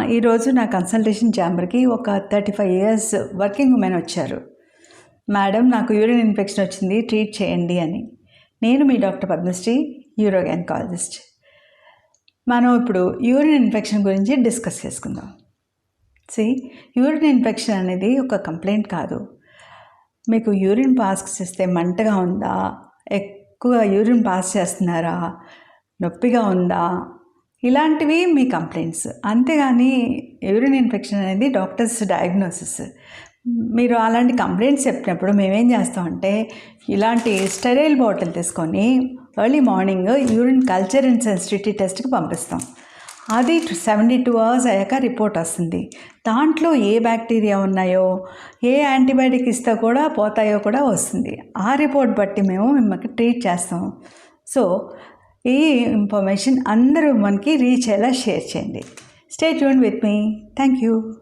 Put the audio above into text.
ఈరోజు నా కన్సల్టేషన్ ఛాంబర్కి ఒక 35 ఇయర్స్ వర్కింగ్ ఉమెన్ వచ్చారు. మేడం, నాకు యూరిన్ ఇన్ఫెక్షన్ వచ్చింది, ట్రీట్ చేయండి అని. నేను మీ డాక్టర్ పద్మశ్రీ, యూరో గైనకాలజిస్ట్. మనం ఇప్పుడు యూరిన్ ఇన్ఫెక్షన్ గురించి డిస్కస్ చేసుకుందాం. యూరిన్ ఇన్ఫెక్షన్ అనేది ఒక కంప్లైంట్ కాదు. మీకు యూరిన్ పాస్ చేస్తే మంటగా ఉందా, ఎక్కువ యూరిన్ పాస్ చేస్తున్నారా, నొప్పిగా ఉందా, ఇలాంటివి మీ కంప్లైంట్స్. అంతేగాని యూరిన్ ఇన్ఫెక్షన్ అనేది డాక్టర్స్ డయాగ్నోసిస్. మీరు అలాంటి కంప్లైంట్స్ చెప్పినప్పుడు మేమేం చేస్తామంటే, ఇలాంటి స్టెరైల్ బాటిల్ తీసుకొని early morning urine culture and sensitivity టెస్ట్కి పంపిస్తాం. అది 72 అవర్స్ అయ్యాక రిపోర్ట్ వస్తుంది. దాంట్లో ఏ బ్యాక్టీరియా ఉన్నాయో, ఏ యాంటీబయాటిక్ ఇస్తే కూడా పోతాయో కూడా వస్తుంది. ఆ రిపోర్ట్ బట్టి మేము మిమ్మల్ని ట్రీట్ చేస్తాం. సో ఈ ఇన్ఫర్మేషన్ అందరూ మనకి రీచ్ అయ్యేలా షేర్ చేయండి. Stay tuned with me. Thank you.